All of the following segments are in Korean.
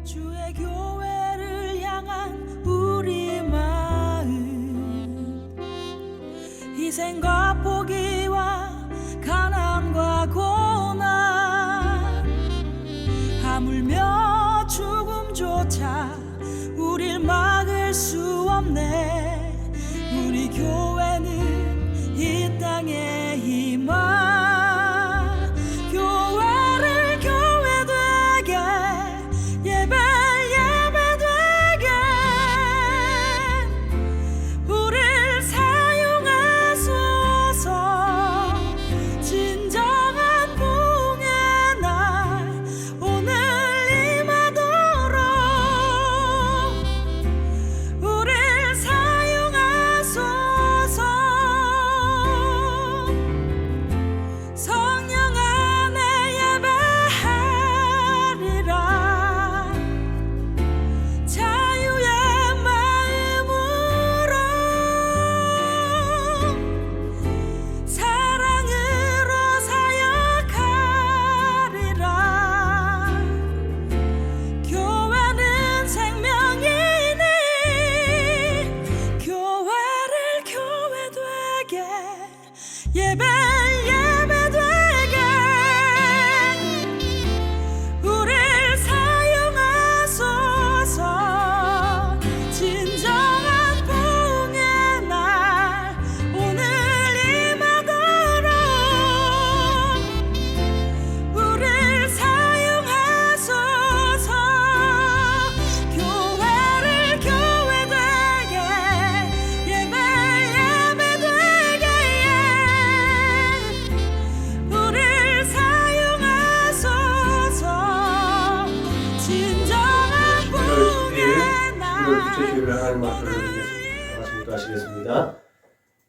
주의 교회를 향한 우리 마음, 희생과 포기와 가난과 고난, 하물며 죽음조차 우릴 막을 수 없네. 우리 교회는 이 땅의 희망, 교회를 교회되게, 예배 예배되게 우릴 사용하소서. 진정한 부흥의 날 오늘 임하도록 우릴 사용하소서. 성령 안에 예배하리라. 자유의 마음으로 사랑으로 사역하리라. 교회는 생명이니 교회를 교회되게, 예배 예배되게 우릴 사용하소서. 진정한 부흥의 날 오늘 임하도록 우릴 사용하소서. 교회를 교회되게, 예배 예배되게 우릴 사용하소서. 진정한 부흥의 날 주일을 하나님 앞에 올려드리겠습니다. 말씀 하시겠습니다.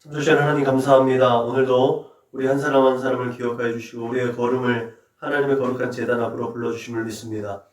참 좋으신 하나님 감사합니다. 오늘도 우리 한 사람 한 사람을 기억하여 주시고 우리의 걸음을 하나님의 거룩한 제단 앞으로 불러주심을 믿습니다.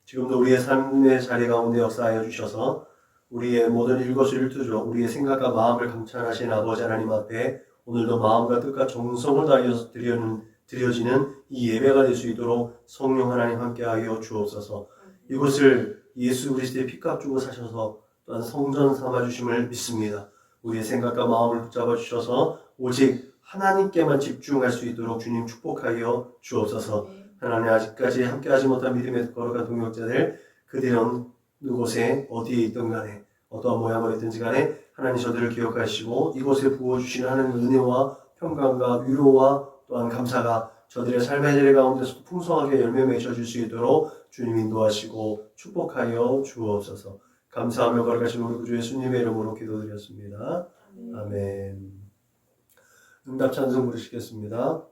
지금도 우리의 삶의 자리 가운데 역사하여 주셔서 우리의 모든 일거수일투족, 우리의 생각과 마음을 감찰하신 아버지 하나님 앞에 오늘도 마음과 뜻과 정성을 다하여서 드려지는 이 예배가 될 수 있도록 성령 하나님 함께하여 주옵소서. 이곳을 예수 그리스도의 피값 주고 사셔서 또한 성전 삼아주심을 믿습니다. 우리의 생각과 마음을 붙잡아 주셔서 오직 하나님께만 집중할 수 있도록 주님 축복하여 주옵소서. 하나님, 아직까지 함께하지 못한 믿음의 거룩한 동역자들, 그들은 어느 곳에 어디에 있든 간에 어떠한 모양으로 있든지 간에 하나님 저들을 기억하시고 이곳에 부어주시는 하나님의 은혜와 평강과 위로와 또한 감사가 저들의 삶의 자리 가운데서 풍성하게 열매 맺어줄 수 있도록 주님 인도하시고 축복하여 주옵소서. 감사하며 거룩하신 우리 구주 예수님의 이름으로 기도드렸습니다. 아멘. 응답 찬송 부르시겠습니다.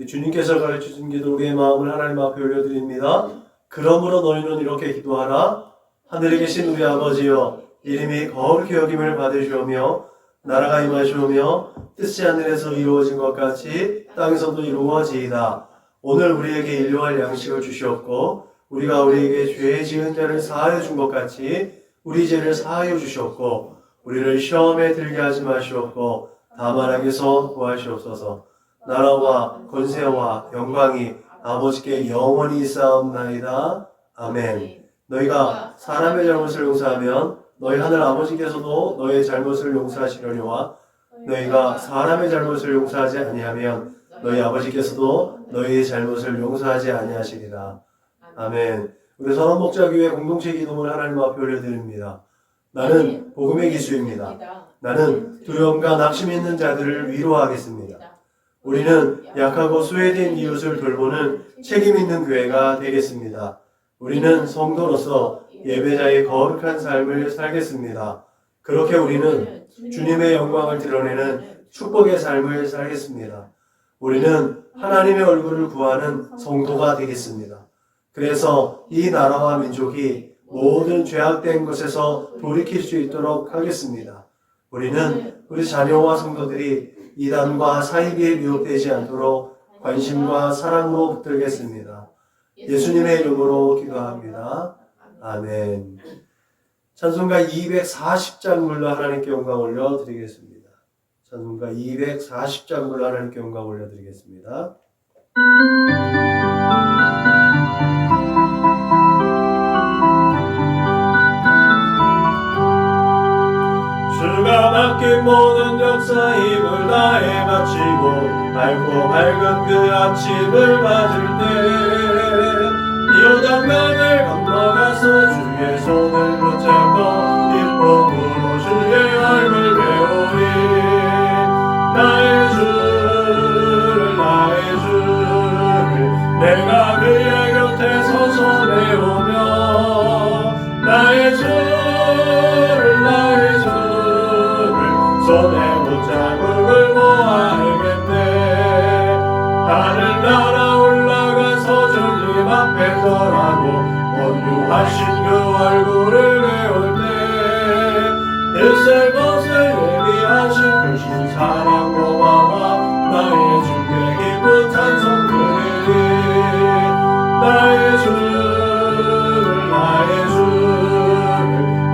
주님께서 가르쳐준 기도 우리의 마음을 하나님 앞에 올려드립니다. 그러므로 너희는 이렇게 기도하라. 하늘에 계신 우리 아버지여, 이름이 거룩히 여김을 받으시오며 나라가 임하시오며 뜻이 하늘에서 이루어진 것 같이 땅에서도 이루어지이다. 오늘 우리에게 일용할 양식을 주시옵고 우리가 우리에게 죄 지은 자를 사하여 준 것 같이 우리 죄를 사하여 주시옵고 우리를 시험에 들게 하지 마시옵고 다만 악에서 구하시옵소서. 나라와 권세와 영광이 아버지께 영원히 있사옵나이다. 아멘. 너희가 사람의 잘못을 용서하면 너희 하늘 아버지께서도 너희의 잘못을 용서하시려니와 너희가 사람의 잘못을 용서하지 아니하면 너희 아버지께서도 너희의 잘못을 용서하지 아니하시리라. 아멘. 우리 선원목자교회 공동체 기도문을 하나님 앞에 올려드립니다. 나는 복음의 기수입니다. 나는 두려움과 낙심 있는 자들을 위로하겠습니다. 우리는 약하고 소외된 이웃을 돌보는 책임 있는 교회가 되겠습니다. 우리는 성도로서 예배자의 거룩한 삶을 살겠습니다. 그렇게 우리는 주님의 영광을 드러내는 축복의 삶을 살겠습니다. 우리는 하나님의 얼굴을 구하는 성도가 되겠습니다. 그래서 이 나라와 민족이 모든 죄악된 것에서 돌이킬 수 있도록 하겠습니다. 우리는 우리 자녀와 성도들이 이단과 사이비에 미혹되지 않도록 관심과 사랑으로 붙들겠습니다. 예수님의 이름으로 기도합니다. 아멘. 찬송가 240장 불러 하나님께 영광 올려드리겠습니다. 찬송가 240장 불러 하나님께 영광 올려드리겠습니다. 주가 맡긴 모든 역사 힘을 다해 바치고 밝고 밝은 그 아침을 맞을 때 요단강을 건너가서 주의 손을 붙잡고 기쁨으로 주의 얼굴 배우리 나의 주를 내가 그의 곁에 서서 배우며 나의 주를 손에 못자국을 모아 알겠네. 하늘 날아 올라가서 주님 앞에 절하고 온유하신 그 얼굴을 배울 때 일세 것을 예비하신 그 신사랑 고마워 나의 주께 기쁜 찬송 드리리 나의 주를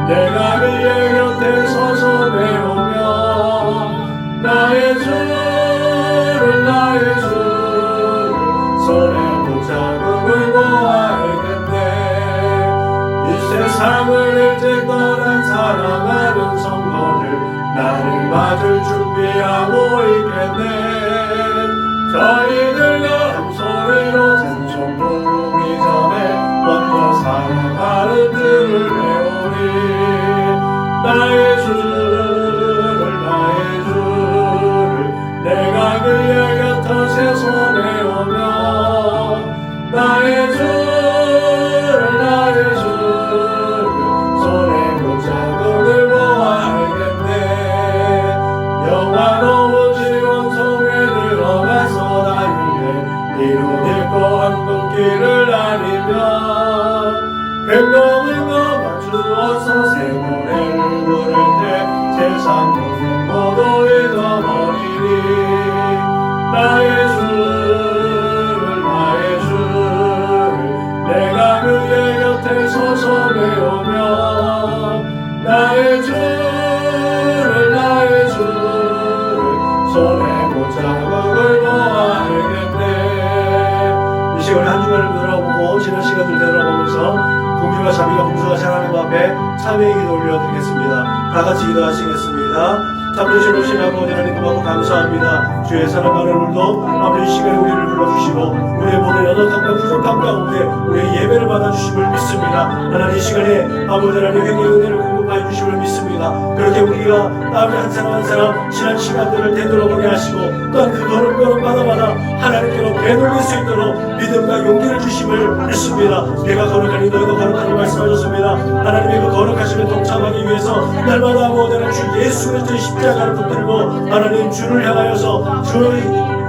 내가 그의 곁에 서서 배우며 나의 주를 손에 못자국을 모아 알겠네. 이 세상을 일찍 떠난 사랑하는 성도들 나를 맞을 준비하고 있겠네. 저희들과 한 소리로 찬송 부르기 전에 먼저 사랑하는 주를 배우리 나의 주를 내가 그의 곁에 서 배우며 나의 주를 손에 못자국을 모아 알겠네. 영화로운 지원 속에 들어가서 다니네 이룬 읽고 황금길을 다니며 갱동은 거 맞추어서 새 노래를 부를 때 세상 고생 모두 잊어버리리 나의 주를 내가 그의 곁에 서서 배우며 나의 주를 손에 못자국을 모아 알겠네. 이 시간에 한 주간을 돌아보고 지난 시간을 되돌아보면서 궁유가 자비가 풍성하신 하나님 앞에 참회의 기도 올려드리겠습니다. 다 같이 기도하시겠습니다. 참되신 오신 아버지 하나님 고맙고 감사합니다. 주의 사랑하는 오늘도 아버지 이 시간에 우리를 불러주시고 우리의 모든 연약함과 부족함 가운데 우리의 예배를 받아주심을 믿습니다. 하나님 이 시간에 아버지 하나님 회개의 은혜를 공급하여 주심을 믿습니다. 그렇게 우리가 아버지 한 사람 한 사람 지난 시간들을 되돌아보게 하시고 또한 그 걸음걸음마다 하나님께로 되돌릴 수 있도록 믿음과 용기를 주심을 믿습니다. 내가 거룩하니 너희도 거룩하니 말씀하셨습니다. 하나님의 그 거룩하심에 동참하기 위해서 날마다 모든 주 예수 그리스도의 십자가를 붙들고 하나님 주를 향하여서 주의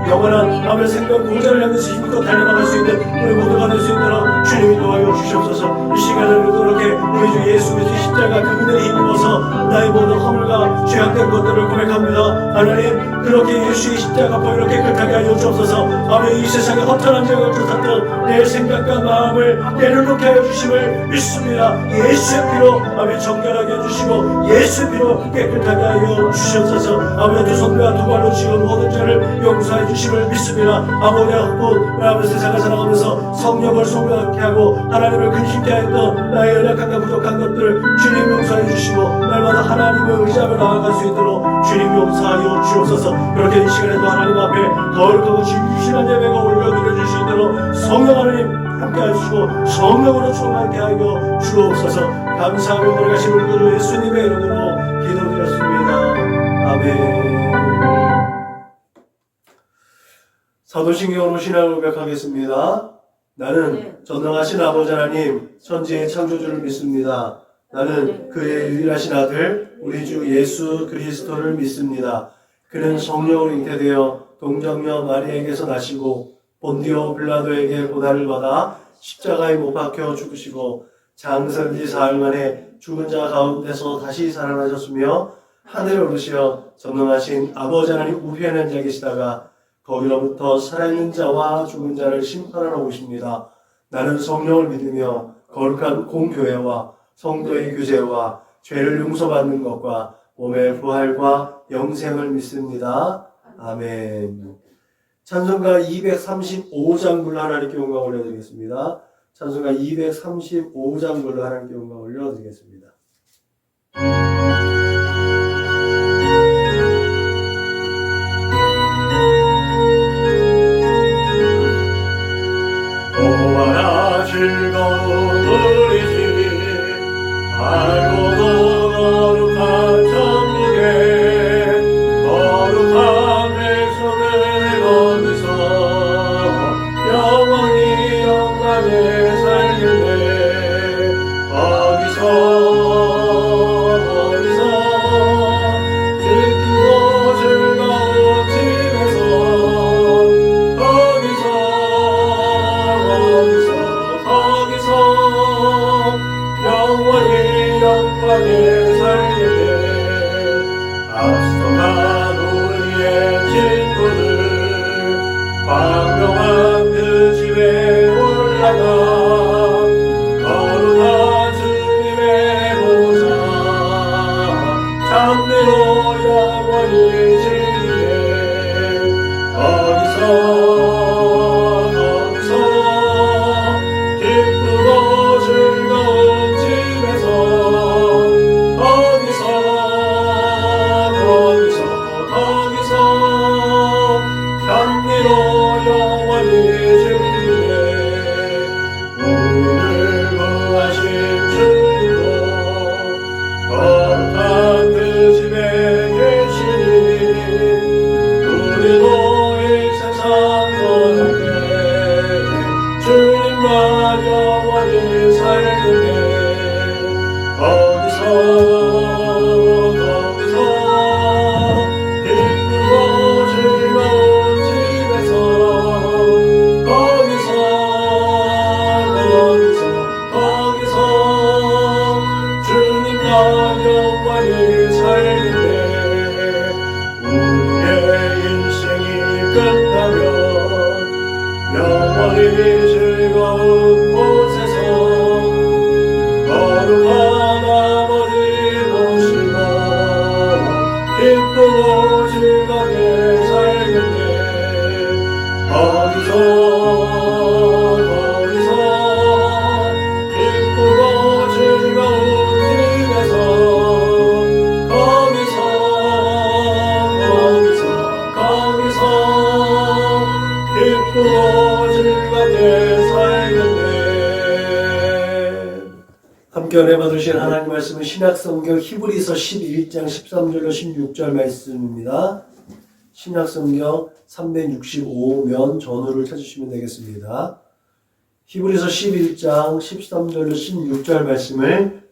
영원한 아버지 생명 보좌를 향해서 힘껏 달려나갈 수 있는 우리 모두가 될 수 있도록 주님이 도와여 주시옵소서. 이 시간을 그렇게 우리 주 예수 그리스도의 십자가 그 은혜에 힘입어서 나의 모든 허물과 죄악된 것들을 고백합니다. 하나님 그렇게 예수의 십자가 보혈로 깨끗하게 하여 주옵소서. 아버지 이 세상에 허탄한 죄악을 쫓았던 내 생각과 마음을 내려놓게 하여 주심을 믿습니다. 예수의 피로 아버지 정결하게 해주시고 예수의 피로 깨끗하게 하여 주시옵소서. 아버지 두 손과 두 발로 지은 모든 죄를 용서해 주시옵소서. 주심을 믿습니다. 아버지와 곧 아버지 세상을 살아가면서 성령을 소명하게 하고 하나님을 근심케 하였던 나의 연약함과 부족한 것들 주님 용서해 주시고 날마다 하나님을 의지하며 나아갈 수 있도록 주님 용서하여 주옵소서. 그렇게 이 시간에도 하나님 앞에 거룩하고 진실한 예배가 올려드려질 수 있도록 성령 하나님 함께 하시고 성령으로 충만케 하여 주옵소서. 감사하며 거룩하신 우리 구주 예수님의 이름으로 기도드렸습니다. 아멘. 사도신경으로 신앙을 고백하겠습니다. 나는 전능하신 아버지 하나님 천지의 창조주를 믿습니다. 나는 그의 유일하신 아들 우리 주 예수 그리스도를 믿습니다. 그는 성령으로 잉태되어 동정녀 마리에게서 나시고 본디오 빌라도에게 고난을 받아 십자가에 못 박혀 죽으시고 장사지 사흘 만에 죽은 자 가운데서 다시 살아나셨으며 하늘에 오르시어 전능하신 아버지 하나님 우편에 앉아 계시다가 거기로부터 살아있는 자와 죽은 자를 심판하러 오십니다. 나는 성령을 믿으며 거룩한 공교회와 성도의 교제와 죄를 용서받는 것과 몸의 부활과 영생을 믿습니다. 아멘. 찬송가 235장 불러 하나님께 영광 올려드리겠습니다. 찬송가 235장 불러 하나님께 영광 올려드리겠습니다. 보아라 즐거운 우리 집 알고도 거룩한 천국에 거룩함의 손을 거기서 영원히 영광에 살겠네. 거기서 기쁘고 즐거운 집에서 영원히 영광에 살겠네. 앞서간 우리의 친구들 광명한 그 집에 올라가 거룩한 주님의 보좌 장대로 영원히 즐기네. 거기서 기쁘고 즐거운 집에서 향기로 영원히 즐기네. 우리를 구하신 주님도 거룩한 그 집에 계시니 우리도 이 세상 떠날 때 주님과 영원히 살겠네. 거기서 기쁘고 즐거운 집에서 주님과 영원히 살겠네. 우리의 인생이 끝나면 영원히 즐거운 곳에서 거룩한 아버지 모시고 기쁘고 즐겁게 살겠네. 거기서 기쁘고 즐거운 집에서 기쁘고 즐겁게 살겠네. 함께 은혜 받으신 하나님 말씀은 신약성경 히브리서 11장 13절로 16절 말씀입니다. 신약성경 365면 전후를 찾으시면 되겠습니다. 히브리서 11장 13절로 16절 말씀을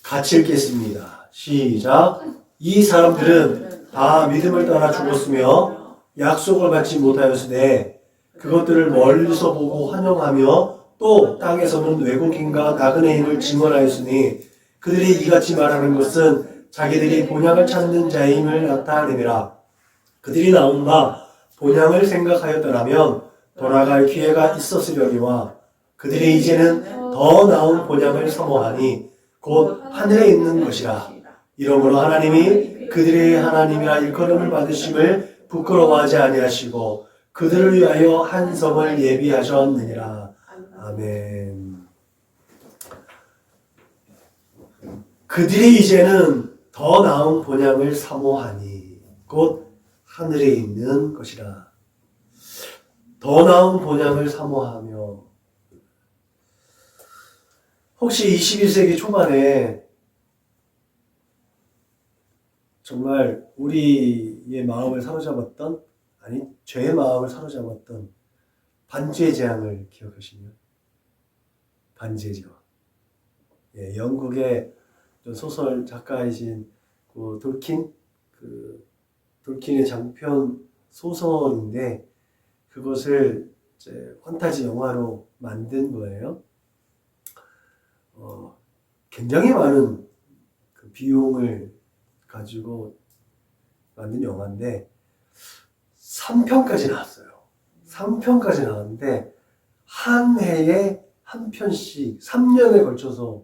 같이 읽겠습니다. 시작. 이 사람들은 다 믿음을 따라 죽었으며 약속을 받지 못하였으되 그것들을 멀리서 보고 환영하며 또 땅에서는 외국인과 나그네인을 증언하였으니 그들이 이같이 말하는 것은 자기들이 본향을 찾는 자임을 나타내니라. 그들이 나온바 본향을 생각하였더라면 돌아갈 기회가 있었으려니와 그들이 이제는 더 나은 본향을 사모하니 곧 하늘에 있는 것이라. 이러므로 하나님이 그들의 하나님이라 일컬음을 받으심을 부끄러워하지 아니하시고 그들을 위하여 한 성을 예비하셨느니라. 아멘. 그들이 이제는 더 나은 본향을 사모하니 곧 하늘에 있는 것이라. 더 나은 본향을 사모하며, 혹시 21세기 초반에 정말 우리의 마음을 사로잡았던, 아니 죄의 마음을 사로잡았던 반지의 제왕을 기억하시나요? 반지의 제왕. 예, 영국의 소설 작가이신 돌킨의 장편 소설인데, 그것을 이제 판타지 영화로 만든 거예요. 굉장히 많은 그 비용을 가지고 만든 영화인데 3편까지 나왔어요. 3편까지 나왔는데 한 해에 한 편씩 3년에 걸쳐서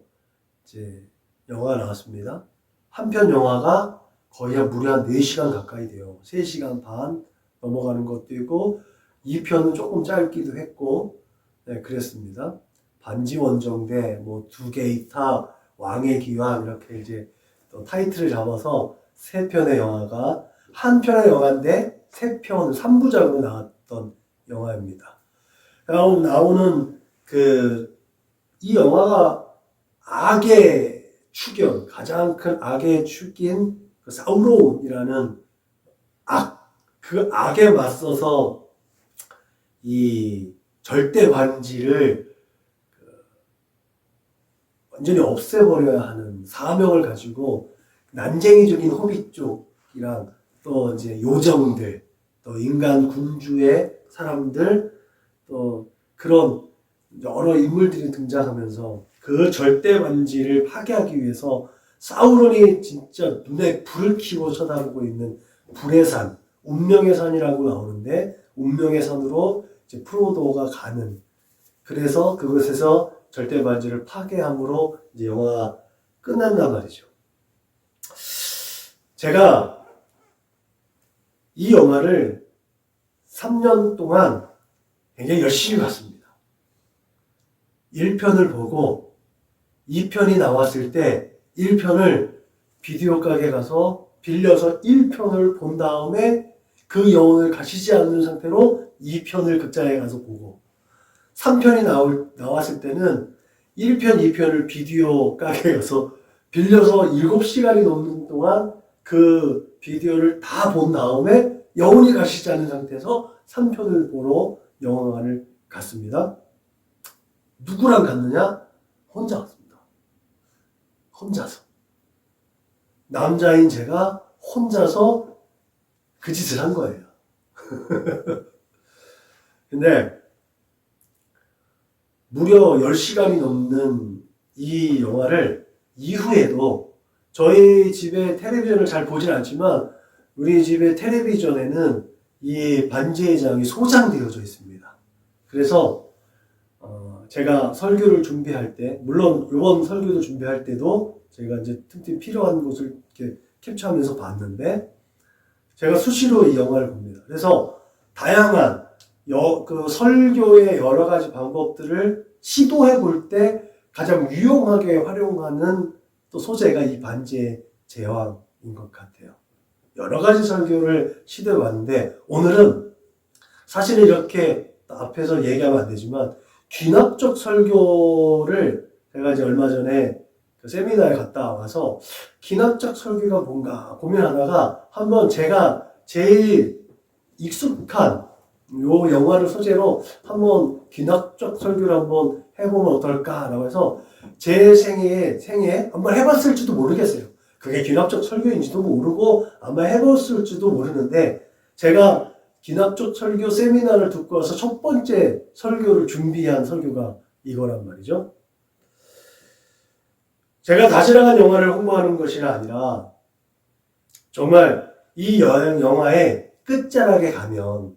이제 영화가 나왔습니다. 한 편 영화가 거의 무려 한 4시간 가까이 돼요. 3시간 반 넘어가는 것도 있고 2편은 조금 짧기도 했고, 네, 그랬습니다. 반지 원정대, 뭐 두 개의 탑, 왕의 기왕, 이렇게 이제 또 타이틀을 잡아서 3편의 영화가, 한 편의 영화인데 3편, 3부작으로 나왔던 영화입니다. 나오는 이 영화가 악의 축연, 가장 큰 악의 축인 사우론이라는 그 악에 맞서서 이 절대 반지를 완전히 없애버려야 하는 사명을 가지고 난쟁이족인 호빗 쪽이랑 또 이제 요정들, 또 인간 군주의 사람들, 또 그런 여러 인물들이 등장하면서 그 절대 반지를 파괴하기 위해서 사우론이 진짜 눈에 불을 켜고 쳐다보고 있는 불의 산, 운명의 산이라고 나오는데, 운명의 산으로 이제 프로도가 가는, 그래서 그곳에서 절대 반지를 파괴함으로 이제 영화가 끝난단 말이죠. 제가 이 영화를 3년 동안 굉장히 열심히 봤습니다. 1편을 보고 2편이 나왔을 때 1편을 비디오 가게 가서 빌려서 1편을 본 다음에 그 영혼을 가시지 않는 상태로 2편을 극장에 가서 보고, 3편이 나왔을 때는 1편, 2편을 비디오 가게 가서 빌려서 7시간이 넘는 동안 그 비디오를 다 본 다음에 영혼이 가시지 않는 상태에서 3편을 보러 영화관을 갔습니다. 누구랑 갔느냐? 혼자 갔습니다. 혼자서. 남자인 제가 혼자서 그 짓을 한 거예요. 근데 무려 10시간이 넘는 이 영화를 이후에도, 저희 집에 텔레비전을 잘 보진 않지만 우리 집의 텔레비전에는 이 반지의 제왕이 소장되어져 있습니다. 그래서 제가 설교를 준비할 때, 물론 이번 설교도 준비할 때도 제가 이제 틈틈이 필요한 곳을 이렇게 캡처하면서 봤는데, 제가 수시로 이 영화를 봅니다. 그래서 다양한 그 설교의 여러 가지 방법들을 시도해 볼 때 가장 유용하게 활용하는 또 소재가 이 반지의 제왕인 것 같아요. 여러 가지 설교를 시도해 봤는데, 오늘은 사실은 이렇게 앞에서 얘기하면 안 되지만 귀납적 설교를 제가 이제 얼마 전에 그 세미나에 갔다 와서 귀납적 설교가 뭔가 고민하다가 한번 제가 제일 익숙한 요 영화를 소재로 한번 귀납적 설교를 한번 해보면 어떨까라고 해서 제 생애에 한번 해봤을지도 모르겠어요. 그게 귀납적 설교인지도 모르고 아마 해봤을지도 모르는데, 제가 귀납적 설교 세미나를 듣고 와서 첫 번째 설교를 준비한 설교가 이거란 말이죠. 제가 다시랑한 영화를 홍보하는 것이 아니라 정말 이 영화의 끝자락에 가면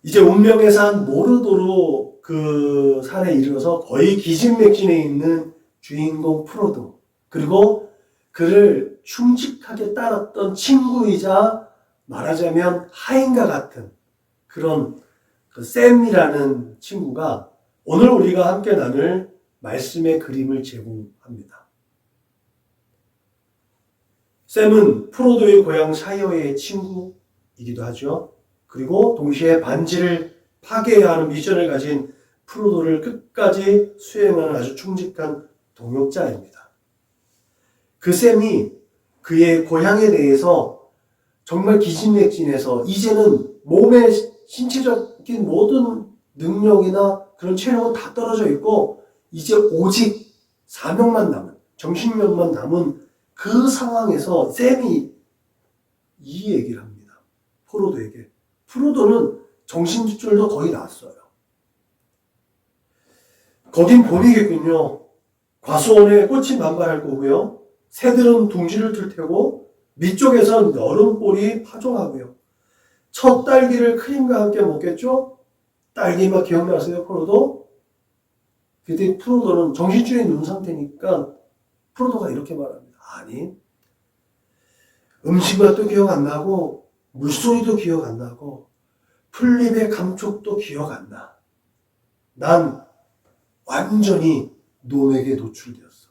이제 운명의 산 모르도로 그 산에 이르러서 거의 기진맥진에 있는 주인공 프로도, 그리고 그를 충직하게 따랐던 친구이자 말하자면 하인과 같은 그런 그 샘이라는 친구가 오늘 우리가 함께 나눌 말씀의 그림을 제공합니다. 샘은 프로도의 고향 샤이어의 친구이기도 하죠. 그리고 동시에 반지를 파괴해야 하는 미션을 가진 프로도를 끝까지 수행하는 아주 충직한 동역자입니다. 그 샘이 그의 고향에 대해서 정말 기진맥진해서 이제는 몸의 신체적인 모든 능력이나 그런 체력은 다 떨어져 있고 이제 오직 사명만 남은, 정신력만 남은 그 상황에서 샘이 이 얘기를 합니다. 프로도에게. 프로도는 정신줄도 거의 났어요. 거긴 봄이겠군요. 과수원에 꽃이 만발할 거고요. 새들은 둥지를 틀 테고 밑쪽에선 여름볼이 파종하고요. 첫 딸기를 크림과 함께 먹겠죠? 딸기 맛 기억나세요, 프로도? 그때 프로도는 정신줄이 눈 상태니까 프로도가 이렇게 말합니다. 아니, 음식 맛도 기억 안 나고 물소리도 기억 안 나고 풀잎의 감촉도 기억 안 나. 난 완전히 놈에게 노출되었어.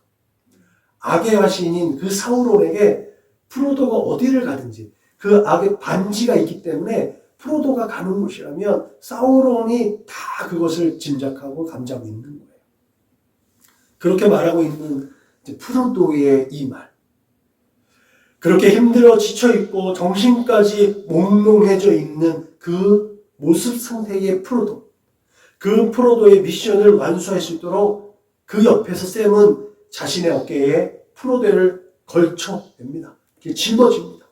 악의 화신인 그 사우론에게 프로도가 어디를 가든지 그 악의 반지가 있기 때문에 프로도가 가는 곳이라면 사우론이 다 그것을 짐작하고 감지하고 있는 거예요. 그렇게 말하고 있는 프로도의 이 말. 그렇게 힘들어 지쳐있고 정신까지 몽롱해져 있는 그 모습 상태의 프로도. 그 프로도의 미션을 완수할 수 있도록 그 옆에서 샘은 자신의 어깨에 프로도를 걸쳐냅니다. 이렇게 짊어집니다.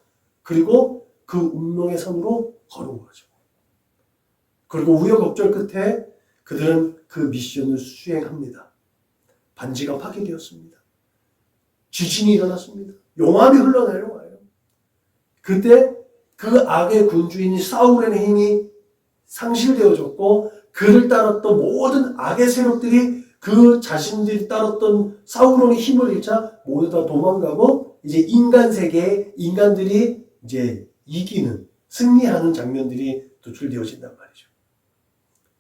그리고 그 운명의 선으로 걸어오죠. 그리고 우여곡절 끝에 그들은 그 미션을 수행합니다. 반지가 파괴되었습니다. 지진이 일어났습니다. 용암이 흘러내려와요. 그때 그 악의 군주인 사울의 힘이 상실되어졌고 그를 따랐던 모든 악의 세력들이 그 자신들이 따랐던 사우론의 힘을 잃자 모두 다 도망가고 이제 인간 세계에 인간들이 이제 이기는 승리하는 장면들이 도출되어진단 말이죠.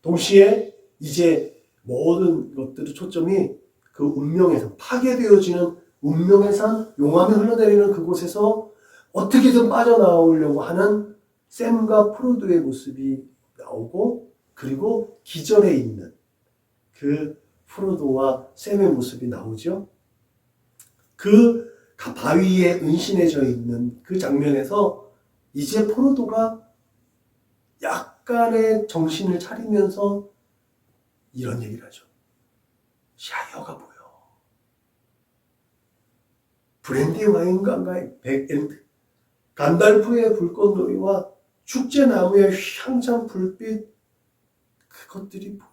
동시에 이제 모든 것들의 초점이 그 운명의 산, 파괴되어지는 운명의 산, 용암이 흘러내리는 그곳에서 어떻게든 빠져나오려고 하는 샘과 프로도의 모습이 나오고 그리고 기절해 있는 그 프로도와 샘의 모습이 나오죠. 그 바위에 은신해져 있는 그 장면에서 이제 프로도가 약간의 정신을 차리면서 이런 얘기를 하죠. 샤이어가 보여. 브랜디 와인강가의 백엔드, 간달프의 불꽃놀이와 축제나무의 휘황찬 불빛, 그것들이 보여.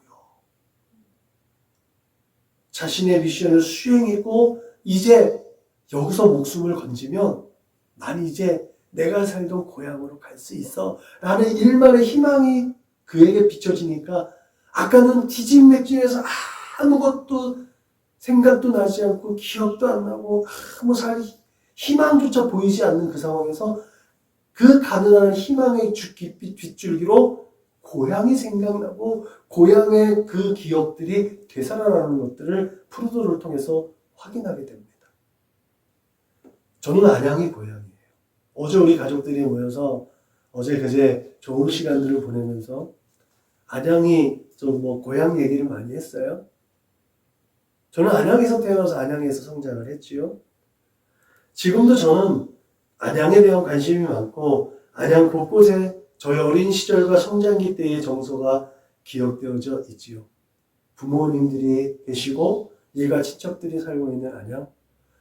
자신의 미션을 수행했고 이제 여기서 목숨을 건지면 난 이제 내가 살던 고향으로 갈 수 있어 라는 일만의 희망이 그에게 비춰지니까 아까는 기진맥진해서 아무것도 생각도 나지 않고 기억도 안 나고 아무 희망조차 보이지 않는 그 상황에서 그 가난한 희망의 빗줄기로 고향이 생각나고 고향의 그 기억들이 되살아나는 것들을 프로도를 통해서 확인하게 됩니다. 저는 안양이 고향이에요. 어제 우리 가족들이 모여서 어제 그제 좋은 시간들을 보내면서 안양이 좀 고향 얘기를 많이 했어요. 저는 안양에서 태어나서 안양에서 성장을 했지요. 지금도 저는 안양에 대한 관심이 많고 안양 곳곳에 저의 어린 시절과 성장기 때의 정서가 기억되어져 있지요. 부모님들이 계시고 일가 친척들이 살고 있는 안양.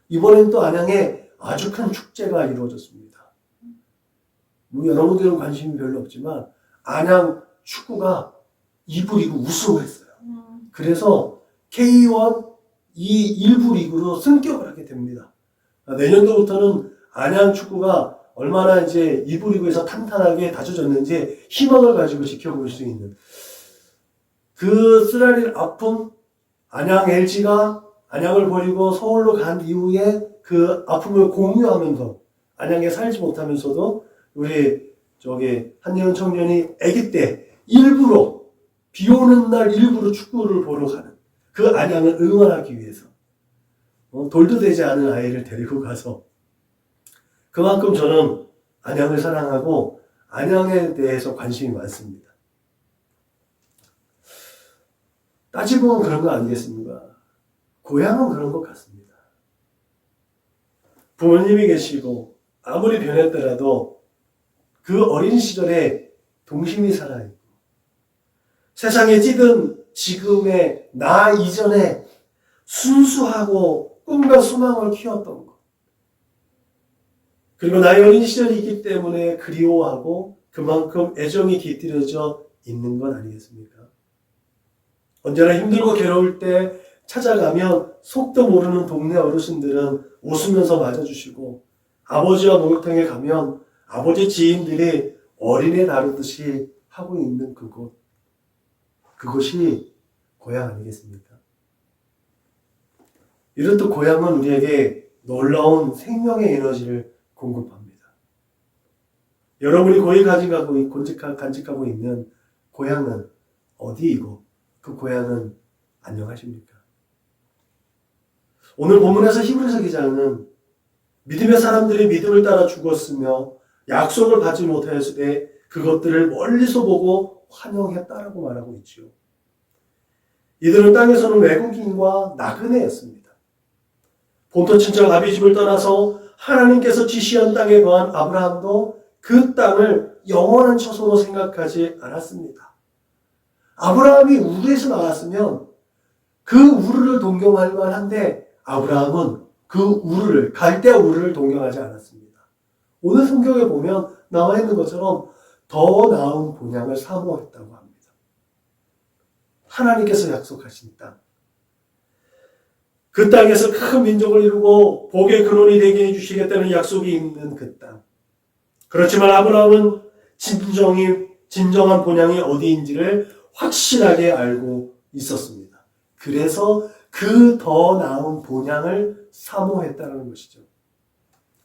이번엔 또 안양에 아주 큰 축제가 이루어졌습니다. 여러분들은 관심이 별로 없지만 안양 축구가 2부 리그 우승을 했어요. 그래서 K1 이 1부 리그로 승격을 하게 됩니다. 내년도부터는 안양 축구가 얼마나 이제 2부 리그에서 탄탄하게 다져졌는지 희망을 가지고 지켜볼 수 있는 그 쓰라릴 아픔, 안양 LG가 안양을 버리고 서울로 간 이후에 그 아픔을 공유하면서 안양에 살지 못하면서도 우리 저기 한예은 청년이 아기 때 일부러 비 오는 날 일부러 축구를 보러 가는 그 안양을 응원하기 위해서 돌도 되지 않은 아이를 데리고 가서 그만큼 저는 안양을 사랑하고 안양에 대해서 관심이 많습니다. 따지고 보면 그런 거 아니겠습니까? 고향은 그런 것 같습니다. 부모님이 계시고 아무리 변했더라도 그 어린 시절에 동심이 살아있고 세상에 찌든 지금의 나 이전에 순수하고 꿈과 소망을 키웠던 것, 그리고 나의 어린 시절이 있기 때문에 그리워하고 그만큼 애정이 깃들여져 있는 건 아니겠습니까? 언제나 힘들고 괴로울 때 찾아가면 속도 모르는 동네 어르신들은 웃으면서 맞아주시고, 아버지와 목욕탕에 가면 아버지 지인들이 어린애 다루듯이 하고 있는 그곳이 고향 아니겠습니까? 이런 또 고향은 우리에게 놀라운 생명의 에너지를 공급합니다. 여러분이 고이 간직하고 있는 고향은 어디이고 그 고향은 안녕하십니까? 오늘 본문에서 히브리서 기자는 믿음의 사람들이 믿음을 따라 죽었으며 약속을 받지 못하였으되 그것들을 멀리서 보고 환영했다라고 말하고 있지요. 이들은 땅에서는 외국인과 나그네였습니다. 본토 친척 아비집을 떠나서 하나님께서 지시한 땅에 거한 아브라함도 그 땅을 영원한 처소로 생각하지 않았습니다. 아브라함이 우르에서 나왔으면 그 우르를 동경할 만한데 아브라함은 그 우르를, 갈대아 우르를 동경하지 않았습니다. 오늘 성경에 보면 나와 있는 것처럼 더 나은 본향을 사모했다고 합니다. 하나님께서 약속하신 땅, 그 땅에서 큰 민족을 이루고 복의 근원이 되게 해주시겠다는 약속이 있는 그 땅. 그렇지만 아브라함은 진정한 본향이 어디인지를 확실하게 알고 있었습니다. 그래서 그 더 나은 본향을 사모했다는 것이죠.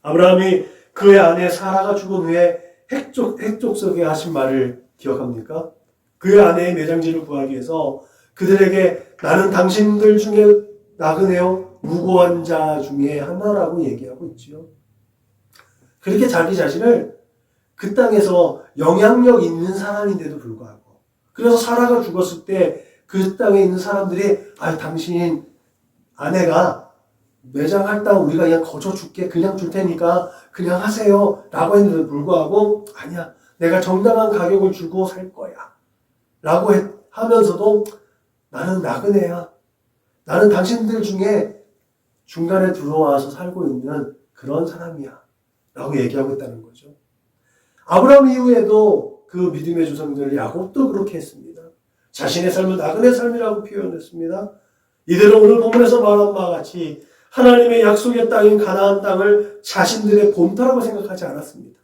아브라함이 그의 아내 사라가 죽은 후에 핵족속에 하신 말을 기억합니까? 그의 아내의 매장지를 구하기 위해서 그들에게 나는 당신들 중에 나그네요 무고한 자 중에 하나라고 얘기하고 있지요. 그렇게 자기 자신을 그 땅에서 영향력 있는 사람인데도 불구하고, 그래서 사라가 죽었을 때 그 땅에 있는 사람들이 당신 아내가 매장할 땅 우리가 그냥 거저 줄게, 그냥 줄 테니까 그냥 하세요 라고 했는데도 불구하고 아니야, 내가 정당한 가격을 주고 살 거야 라고 하면서도 나는 나그네야, 나는 당신들 중에 중간에 들어와서 살고 있는 그런 사람이야 라고 얘기하고 있다는 거죠. 아브라함 이후에도 그 믿음의 조상들 야곱도 그렇게 했습니다. 자신의 삶을 나그네 삶이라고 표현했습니다. 이들은 오늘 본문에서 말한 바와 같이 하나님의 약속의 땅인 가나안 땅을 자신들의 본토라고 생각하지 않았습니다.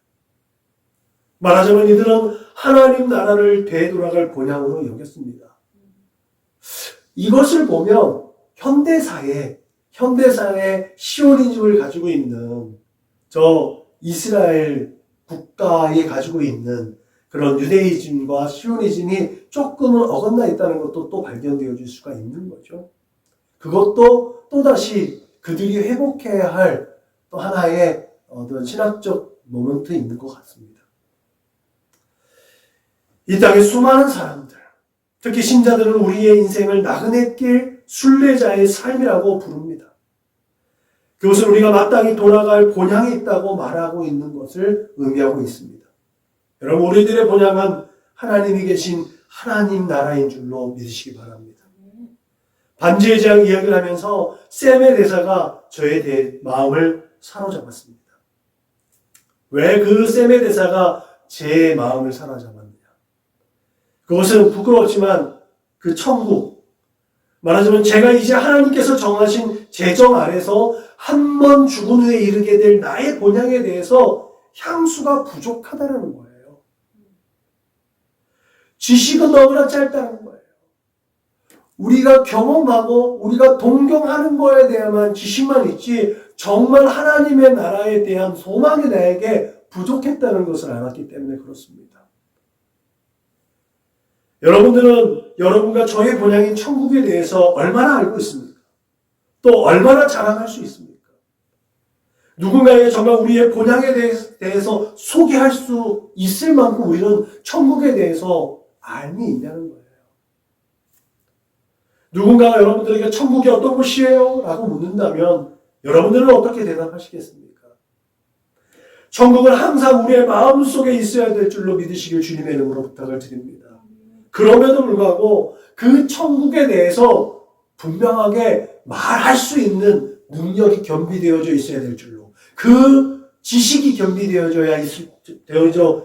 말하자면 이들은 하나님 나라를 되돌아갈 본향으로 여겼습니다. 이것을 보면 현대사회 시오니즘을 가지고 있는 저 이스라엘 국가에 가지고 있는 그런 유대이즘과 시오니즘이 조금은 어긋나 있다는 것도 또 발견되어질 수가 있는 거죠. 그것도 또다시 그들이 회복해야 할 또 하나의 어떤 신학적 모멘트에 있는 것 같습니다. 이 땅의 수많은 사람들, 특히 신자들은 우리의 인생을 나그네길 순례자의 삶이라고 부릅니다. 그것은 우리가 마땅히 돌아갈 본향이 있다고 말하고 있는 것을 의미하고 있습니다. 여러분, 우리들의 본향은 하나님이 계신 하나님 나라인 줄로 믿으시기 바랍니다. 반지의 제왕 이야기를 하면서 셈의 대사가 저의 마음을 사로잡았습니다. 왜 그 셈의 대사가 제 마음을 사로잡았느냐? 그것은 부끄러웠지만 그 천국, 말하자면 제가 이제 하나님께서 정하신 재정 아래서 한 번 죽은 후에 이르게 될 나의 본향에 대해서 향수가 부족하다는 거예요. 지식은 너무나 짧다는 거예요. 우리가 경험하고 우리가 동경하는 거에 대한 지식만 있지 정말 하나님의 나라에 대한 소망이 나에게 부족했다는 것을 알았기 때문에 그렇습니다. 여러분들은 여러분과 저의 본향인 천국에 대해서 얼마나 알고 있습니까? 또 얼마나 자랑할 수 있습니까? 누군가에게 정말 우리의 본향에 대해서 소개할 수 있을 만큼 우리는 천국에 대해서 알미 있냐는 거예요. 누군가가 여러분들에게 천국이 어떤 곳이에요? 라고 묻는다면 여러분들은 어떻게 대답하시겠습니까? 천국은 항상 우리의 마음속에 있어야 될 줄로 믿으시길 주님의 이름으로 부탁을 드립니다. 그럼에도 불구하고 그 천국에 대해서 분명하게 말할 수 있는 능력이 겸비되어져 있어야 될 줄로, 그 지식이 겸비되어져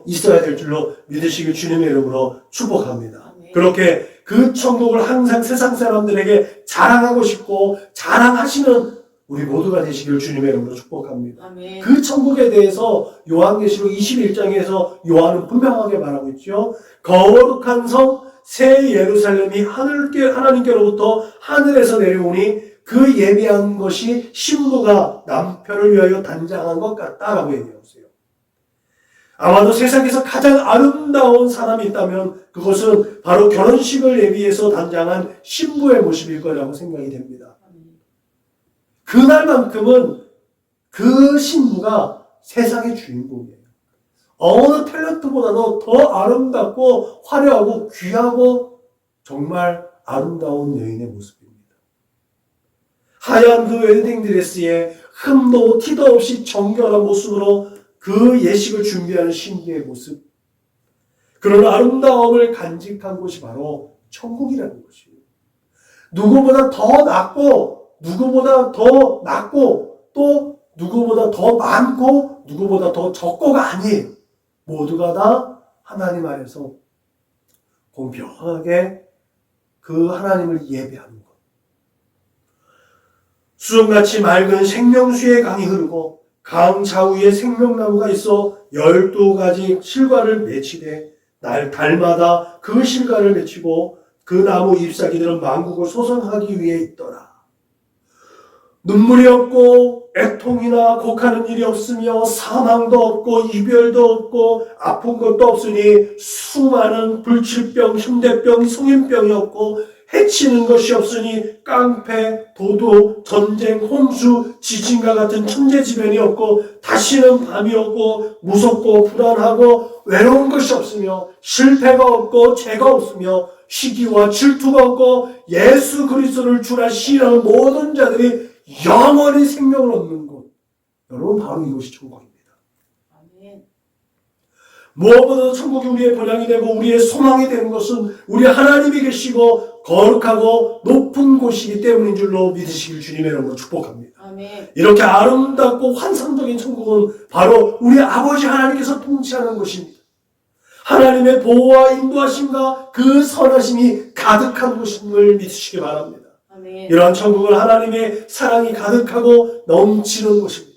있어야 될 줄로 믿으시길 주님의 이름으로 축복합니다. 그렇게 그 천국을 항상 세상 사람들에게 자랑하고 싶고 자랑하시는 우리 모두가 되시길 주님의 이름으로 축복합니다. 아멘. 그 천국에 대해서 요한계시록 21장에서 요한은 분명하게 말하고 있죠. 거룩한 성 새 예루살렘이 하나님께로부터 하늘에서 내려오니 그 예비한 것이 신부가 남편을 위하여 단장한 것 같다라고 얘기하고 있어요. 아마도 세상에서 가장 아름다운 사람이 있다면 그것은 바로 결혼식을 예비해서 단장한 신부의 모습일 거라고 생각이 됩니다. 그날만큼은 그 신부가 세상의 주인공이에요. 어느 탤런트보다도 더 아름답고 화려하고 귀하고 정말 아름다운 여인의 모습입니다. 하얀 그 웨딩드레스에 흠도 티도 없이 정결한 모습으로 그 예식을 준비하는 신부의 모습, 그런 아름다움을 간직한 곳이 바로 천국이라는 것이에요. 누구보다 더 낫고 또 누구보다 더 많고 누구보다 더 적고가 아닌 모두가 다 하나님 안에서 공평하게 그 하나님을 예배하는 것. 수정같이 맑은 생명수의 강이 흐르고 강 좌우에 생명나무가 있어 12가지 실과를 맺히되 달마다 그 실과를 맺히고 그 나무 잎사귀들은 만국을 소성하기 위해 있더라. 눈물이 없고 애통이나 곡하는 일이 없으며 사망도 없고 이별도 없고 아픈 것도 없으니 수많은 불치병, 흉대병, 성인병이 없고 해치는 것이 없으니 깡패, 도둑, 전쟁, 홍수, 지진과 같은 천재지변이 없고 다시는 밤이 없고 무섭고 불안하고 외로운 것이 없으며 실패가 없고 죄가 없으며 시기와 질투가 없고 예수 그리스도를 주라 신앙하는 모든 자들이 영원히 생명을 얻는 곳. 여러분 바로 이것이 천국입니다. 아멘. 무엇보다도 천국이 우리의 본향이 되고 우리의 소망이 되는 것은 우리 하나님이 계시고 거룩하고 높은 곳이기 때문인 줄로 믿으시길 주님의 이름으로 축복합니다. 아멘. 이렇게 아름답고 환상적인 천국은 바로 우리 아버지 하나님께서 통치하는 곳입니다. 하나님의 보호와 인도하심과 그 선하심이 가득한 곳임을 믿으시기 바랍니다. 아멘. 이러한 천국은 하나님의 사랑이 가득하고 넘치는 곳입니다.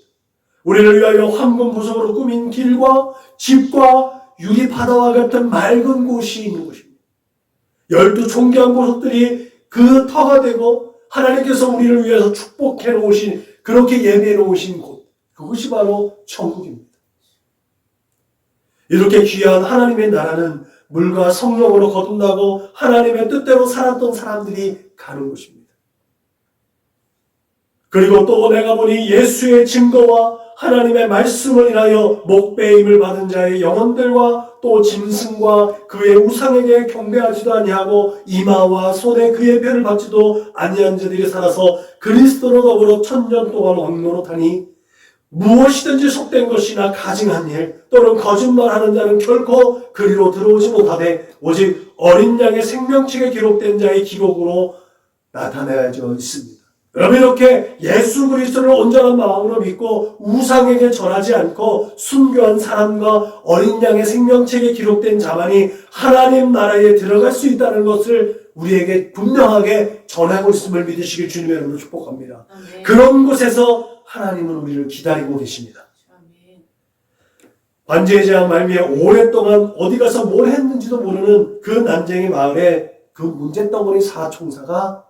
우리를 위하여 황금 보석으로 꾸민 길과 집과 유리 바다와 같은 맑은 곳이 있는 곳입니다. 12 존귀한 보석들이 그 터가 되고 하나님께서 우리를 위해서 축복해 놓으신, 그렇게 예배해 놓으신 곳, 그것이 바로 천국입니다. 이렇게 귀한 하나님의 나라는 물과 성령으로 거듭나고 하나님의 뜻대로 살았던 사람들이 가는 곳입니다. 그리고 또 내가 보니 예수의 증거와 하나님의 말씀을 인하여 목배임을 받은 자의 영혼들과 또 짐승과 그의 우상에게 경배하지도 아니하고 이마와 손에 그의 별을 받지도 아니한 자들이 살아서 그리스도로 더불어 1000년 동안 왕노릇하니 무엇이든지 속된 것이나 가증한 일 또는 거짓말하는 자는 결코 그리로 들어오지 못하되 오직 어린 양의 생명책에 기록된 자의 기록으로 나타내져 있습니다. 여러분, 이렇게 예수 그리스도를 온전한 마음으로 믿고 우상에게 절하지 않고 순교한 사람과 어린 양의 생명책에 기록된 자만이 하나님 나라에 들어갈 수 있다는 것을 우리에게 분명하게 전하고 있음을 믿으시길 주님의 이름으로 축복합니다. 아멘. 그런 곳에서 하나님은 우리를 기다리고 계십니다. 아멘. 반지의 제왕 말미에 오랫동안 어디 가서 뭘 했는지도 모르는 그 난쟁이 마을에 그 문제덩어리 사총사가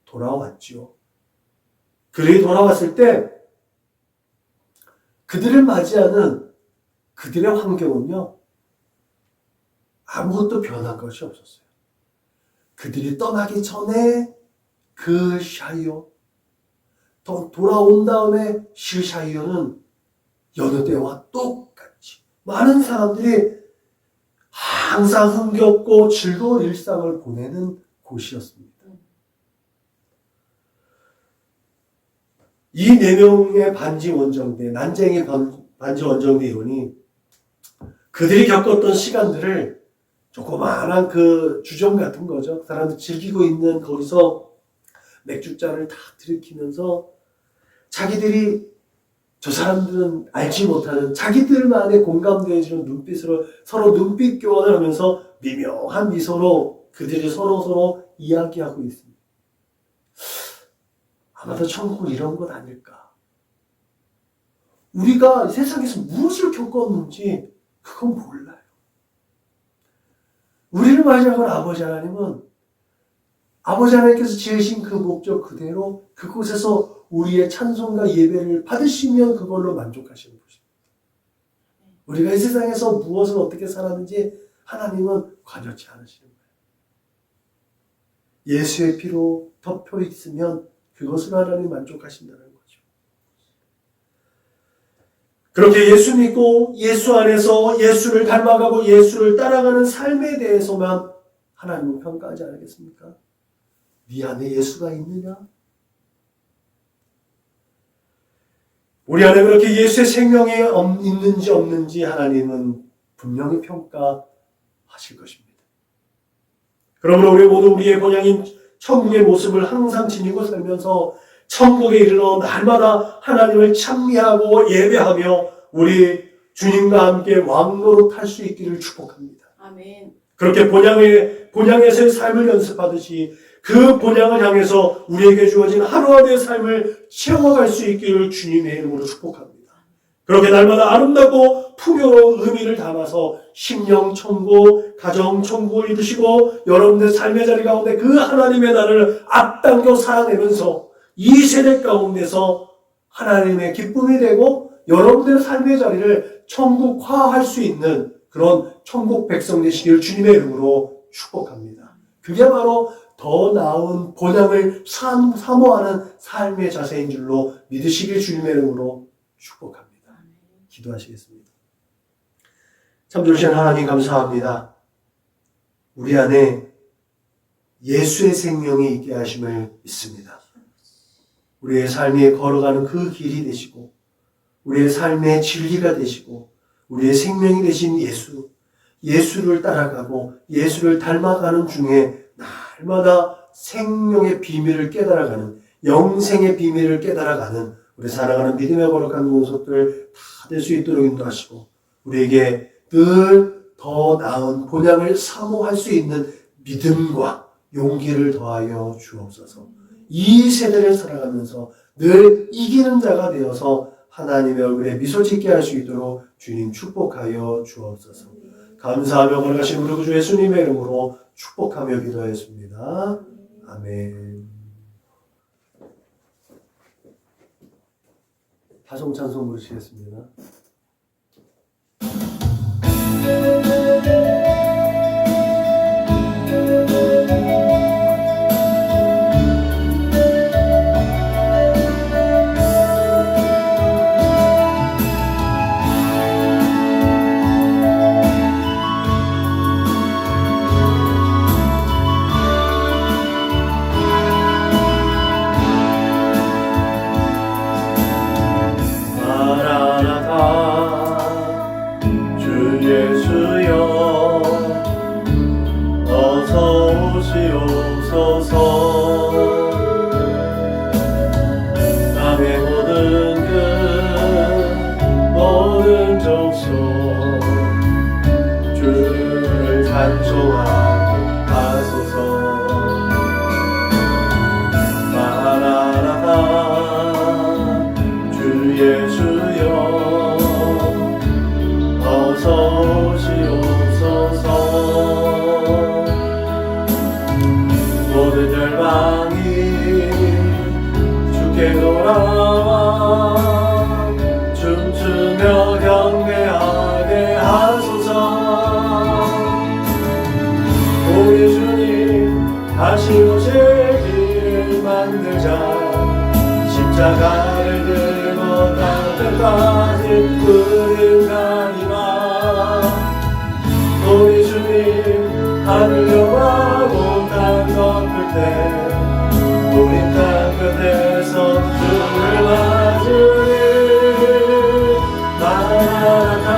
돌아왔지요. 그들이 돌아왔을 때 그들을 맞이하는 그들의 환경은요, 아무것도 변한 것이 없었어요. 그들이 떠나기 전에 그 샤이오, 또 돌아온 다음에 샤이오는 여느 때와 똑같이 많은 사람들이 항상 흥겹고 즐거운 일상을 보내는 곳이었습니다. 이 4명의 반지 원정대, 난쟁이 반지 원정대 이론이 그들이 겪었던 시간들을 조그마한 그 주점 같은 거죠. 그 사람들 즐기고 있는 거기서 맥주잔을 다 들이키면서 자기들이 저 사람들은 알지 못하는 자기들만의 공감대해주는 눈빛으로 서로 눈빛 교환을 하면서 미묘한 미소로 그들이 서로 이야기하고 있습니다. 아마도 천국 이런 것 아닐까. 우리가 세상에서 무엇을 겪었는지 그건 몰라요. 우리를 맞이하는 아버지 하나님은 아버지 하나님께서 지으신 그 목적 그대로 그곳에서 우리의 찬송과 예배를 받으시면 그걸로 만족하시는 분입니다. 우리가 이 세상에서 무엇을 어떻게 살았는지 하나님은 관여치 않으시는 거예요. 예수의 피로 덮여 있으면 그것으로 하나님 만족하신다는 거죠. 그렇게 예수 믿고 예수 안에서 예수를 닮아가고 예수를 따라가는 삶에 대해서만 하나님은 평가하지 않겠습니까? 네 안에 예수가 있느냐? 우리 안에 그렇게 예수의 생명이 있는지 없는지 하나님은 분명히 평가하실 것입니다. 그러므로 우리 모두 우리의 본향인 천국의 모습을 항상 지니고 살면서 천국에 이르러 날마다 하나님을 찬미하고 예배하며 우리 주님과 함께 왕노로 탈 수 있기를 축복합니다. 아멘. 그렇게 본향에서의 삶을 연습하듯이 그 본향을 향해서 우리에게 주어진 하루하루의 삶을 채워갈 수 있기를 주님의 이름으로 축복합니다. 그렇게 날마다 아름답고 풍요로운 의미를 담아서 심령 천국, 가정 천국을 이루시고 여러분의 삶의 자리 가운데 그 하나님의 나라를 앞당겨 살아내면서 이 세대 가운데서 하나님의 기쁨이 되고 여러분의 삶의 자리를 천국화할 수 있는 그런 천국 백성 되시기를 주님의 이름으로 축복합니다. 그게 바로 더 나은 본향을 사모하는 삶의 자세인 줄로 믿으시길 주님의 이름으로 축복합니다. 기도하시겠습니다. 참 좋으신 하나님 감사합니다. 우리 안에 예수의 생명이 있게 하심을 믿습니다. 우리의 삶에 걸어가는 그 길이 되시고 우리의 삶의 진리가 되시고 우리의 생명이 되신 예수를 따라가고 예수를 닮아가는 중에 날마다 생명의 비밀을 깨달아가는 영생의 비밀을 깨달아가는 우리 살아가는 믿음의 거룩한 모습들 다 될 수 있도록 인도하시고 우리에게 늘 더 나은 본향을 사모할 수 있는 믿음과 용기를 더하여 주옵소서. 이 세대를 살아가면서 늘 이기는 자가 되어서 하나님의 얼굴에 미소 짓게 할 수 있도록 주님 축복하여 주옵소서. 감사하며 걸어가신 우리 구주 예수님의 이름으로 축복하며 기도하였습니다. 아멘. 다송 찬송 부르시겠습니다. 돌아와 춤추며 경배하게 다시 오실 길을 만들자. 십자가를 들고 땅끝까지 우린 가니라. 우리 주님 하늘 여와고 땅 덮을 때 우린 땅끝에서 주를 맞으리. 마라나타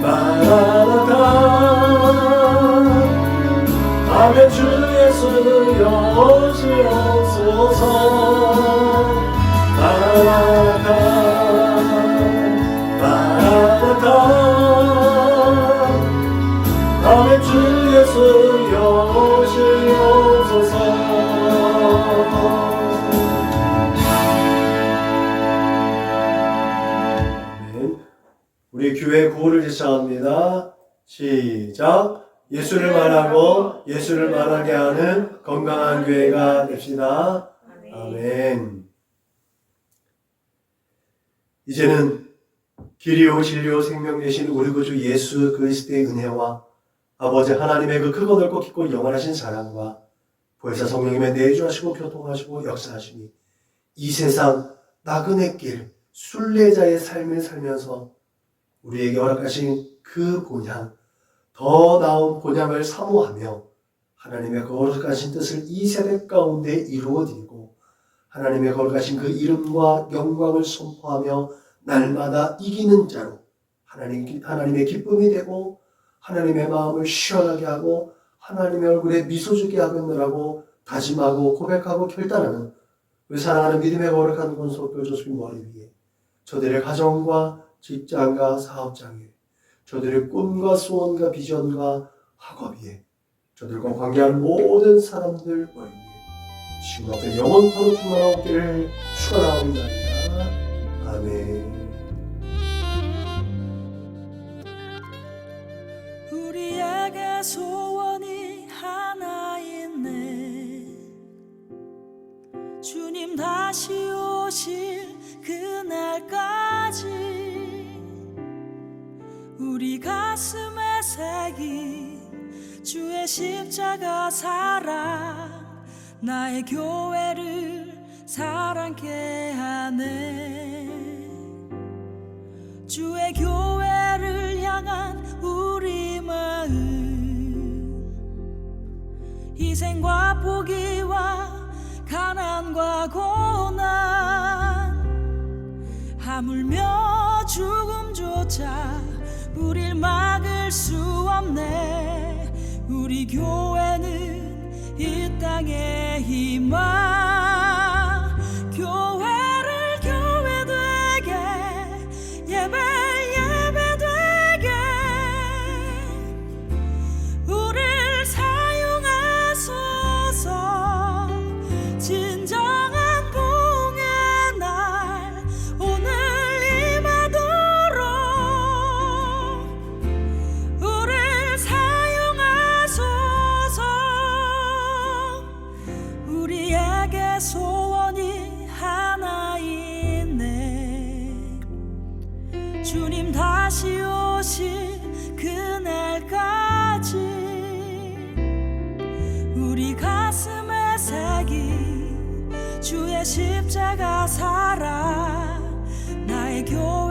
마라나타. 아멘. 주 예수여 오시옵소서. 마라나타 마라나타. 아멘. 주 예수여 오시옵소서. 우리 교회 구호를 제창합니다. 시작. 예수를 말하고 예수를 말하게 하는 건강한 교회가 됩시다. 아멘. 이제는 길이요 진리요 생명 되신 우리 구주 예수 그리스도의 은혜와 아버지 하나님의 그 크고 넓고 깊고 영원하신 사랑과 보혜사 성령님의 내주하시고 교통하시고 역사하시니 이 세상 나그네 길 순례자의 삶을 살면서 우리에게 허락하신 그 본향, 더 나은 본향을 사모하며 하나님의 거룩하신 뜻을 이 세대 가운데 이루어드리고 하나님의 거룩하신 그 이름과 영광을 선포하며 날마다 이기는 자로 하나님의 기쁨이 되고 하나님의 마음을 시원하게 하고 하나님의 얼굴에 미소 주게 하겠노라고 다짐하고 고백하고 결단하는 우리 사랑하는 믿음의 거룩한 권속교 조수님 머리 위에 저들의 가정과 직장과 사업장에 저들의 꿈과 소원과 비전과 학업위에 저들과 관계하는 모든 사람들 머리 위에 지금 앞에 영원토록 충만하옵기를 축원하옵나이다. 아멘. 우리에게 소원이 하나 있네. 주님 다시 오실 그날까지 우리 가슴에 새긴 주의 십자가 사랑 나의 교회를 사랑케 하네. 주의 교회를 향한 우리 마음 희생과 포기와 가난과 고난 하물며 죽음조차 우릴 막을 수 없네. 우리 교회는 이 땅의 희망. 교회를 교회 되게 예배 되게 우릴 사용하소서. 진정한 부흥의 날 오늘 임하도록 우릴 사용하소서. 우리에게 소원이 하나 있네. 주님 다시 오실 그날까지 우리 가슴에 새긴 주의 십자가 사랑 나의 교회